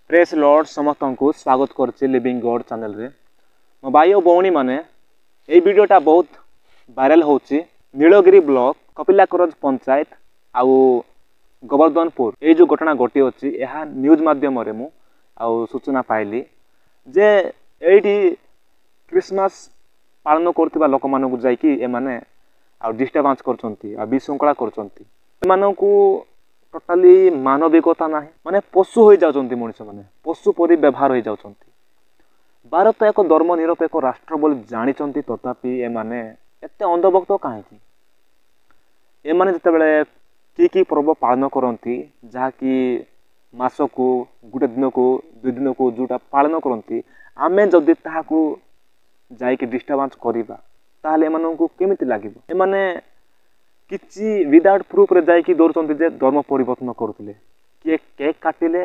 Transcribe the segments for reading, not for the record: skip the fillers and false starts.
Press Lord समस्त को स्वागत करछि लिविंग गॉड चैनल रे। मो भाई और भौणी माने ए वीडियोटा बहुत वायरल होछि। नीलगिरी ब्लॉक कपिलाकरज पंचायत आउ गोवर्धनपुर ये जो घटना घटी अच्छी यह न्यूज माध्यम रे मु आउ सूचना पाइली जे एठी क्रिसमस पालन करथिबा लोक मानकु जाईकी ए माने आ डिस्टर्बेंस करछंती आ विशृंखला करछंती। ए मानकु टोटाली मानविकता नाही माने पशु होई जाउछंती। मनुष्य माने पशु परि व्यवहार होई जाउछंती। भारत एक धर्मनिरपेक्ष राष्ट्र बोली जानिछंती तथापि ए माने एते अंधभक्त काहेकी। ए माने जते बेले की पर्व पालन करती जहाँकि मासकू गोटे दिन को दुई दिन को जोटा पालन करती आमे जदि ताहाकू जाइके डिस्टर्बेंस करिबा ताहले एमानंकु केमिति लागिबो। एमाने किछि विदाउट प्रूफ रे जाइके दौरचंती जे धर्म परिवर्तन करुथिले किए केक काटिले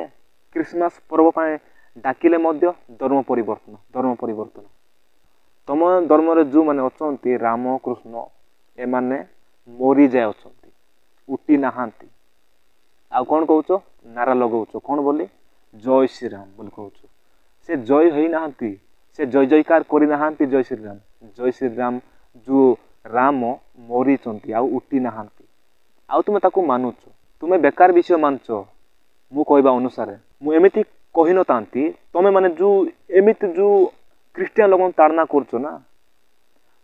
क्रिसमस पर्व पाए डाकिले मध्य धर्म परिवर्तन तम धर्म रे जो माने अछंती राम कृष्ण एमाने मोरी जाय अछंती उठी नाहांती आ कौन कहूच नारा लगौच कौन बोली जय श्री राम बोली कहूच से जय होई नाहांती से जय जयकार करी नाहांती जय श्री राम जो राम मोरी चंती आ उठी नाहांती आ तुमे ताकू मानुच तुमे बेकार विषय मानच मु कहबा अनुसार मु एमिति कहि न तांती तमे माने जो एमिति जो क्रिश्चियन लोगन ताड़ना करछो ना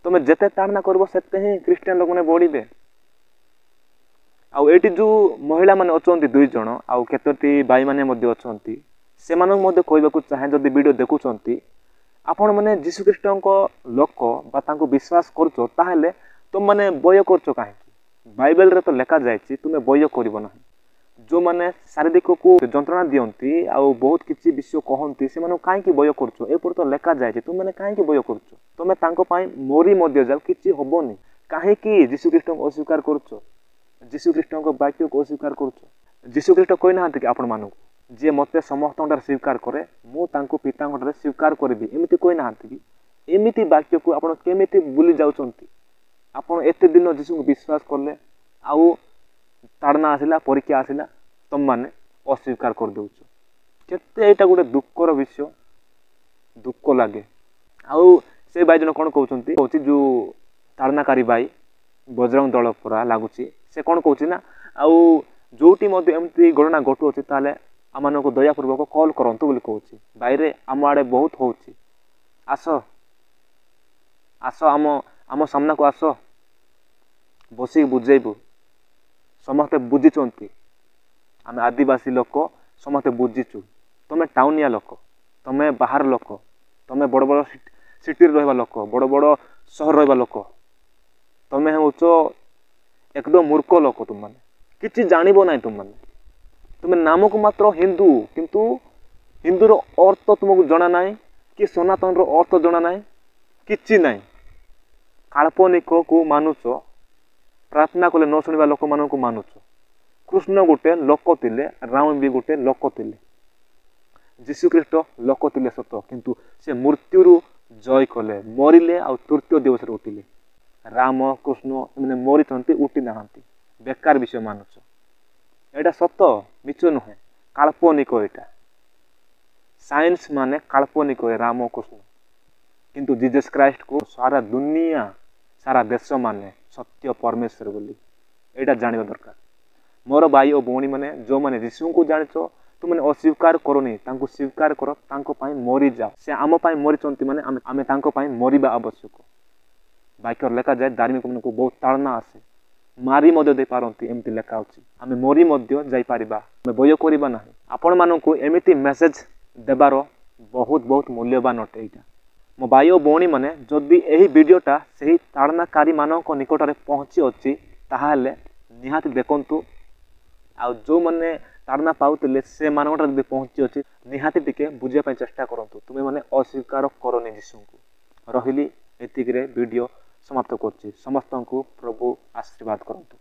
तमे जेते ताड़ना करबो सेते ही क्रिश्चियन लोगने बढ़िबे। आउ एटी जो महिला माने अछंती दुई जण आउ केतोटी भाई माने मध्ये अछंती से मानक मध्ये कहबाकू चाहे जदि वीडियो देखुचंती आपण माने जीशु ख्रीष्टंको लोक बा तांको विश्वास करछो ताहेले तुम माने बय करछो काहे बाइबल रे तो लेखा जायछि तुमे बय करबो ना। जो माने शारीरिक को जंत्रणा दियंती आउ बहुत किछि विषय कहंती से माने काहे की बय करछो ए पर तो लेखा जायछि तुम माने काहे की बय करछो तुमे तांको पई मोरी मध्ये जाउ किछि होबोनी काहे की जीशु ख्रीष्टंको अस्वीकार करछो जीशु ख्रीष्ट वाक्य को अस्वीकार कर जीशु ख्रीष्ट कही ना कि आपण मानक जी मत समस्त स्वीकार करे मु तांको पिता स्वीकार करी एमती कही ना कि एमती वाक्य को आपण केमिति बुली जाउछंती आपण एते दिन जीशु को विश्वास करले आउ ताड़ना आसिला परीक्षा आसिला तुम माने अस्वीकार कर दउछ केते एटा गोटे दुखर विषय दुख लागे। आउ से भाई जन कोन कहउछंती होची जो ताड़नाकारी भाई बजरंग दल पुरा लागुची से कौन कहूँ ना आउ जोटी एमती घटना घटू अच्छी ताले आम को दयापूर्वक कॉल करंतु बोली कहूँ भाईरे आम आड़े बहुत होची आस आस आम सामना को आस बसिक बुझेबू समस्ते बुझीचंती आम आदिवासी लोक समस्ते बुझीचु तमें टाउनिया लोक तमें बाहर लोक तमें बड़ बड़ सिटी रहा लोक बड़ बड़ सहर रहा लोक तमें होच एकदम मूर्ख लोक तुम माने किछि जानिबो नाही तुम नाम को मात्र हिंदू किंतु हिंदूर अर्थ तुमको जना नाही कि सनातन रो अर्थ जना नाही किछि नाही काल्पनिक को मानुच प्रार्थना कले न सुनिबा लोक मान को मानुच कृष्ण गोटे लोक थिले राम भी गोटे लोक थिले जीशु ख्रीष्ट लोक थिले सत किंतु से मृत्यु जय कले मरिले आ तृतीय दिवस उठिले राम कृष्ण मैंने मरी उठी ना बेकार विषय मानुच एटा सत मिछ नुहे काल्पनिक एटा साइंस माने काल्पनिक राम कृष्ण किंतु जीसस क्राइस्ट को सारा दुनिया सारा देश माने सत्य परमेश्वर बोली एटा जानिबा दरकार। मोर भाई और भौणी माने जो माने यीशु को जानिछ तु माने अस्वीकार करनी तांको स्वीकार कर तांको पाई मरी जाओ से आम पाई मरीचंती माने आमे तांको पाई मरिबा आवश्यक। वाक्य लेखा जाए धार्मिक मन को बहुत ताड़ना आसे मारी मध्य दे पारंती एमती लेखा अछि आमे मोरी मध्य जाई पारिबा आमे बय करिबा नाही। आपण मानकु एमिति मेसेज देबार बहुत बहुत मूल्यवान अटे एटा। मो भाई और भौणी माने जदि एही वीडियोटा सही ताड़नाकारी मानक निकट रे पहुंची अछि ताहाले निहाती देखंतु आ जो माने ताड़ना पाउतले से मानकटा जदि पहुंची अछि निहाती टिके बुझिया पय चेष्टा करंतु तुमे माने अस्वीकार करनी जीशु को रहिली एतिकरे वीडियो समाप्त करछि। समस्त को प्रभु आशीर्वाद करंतु।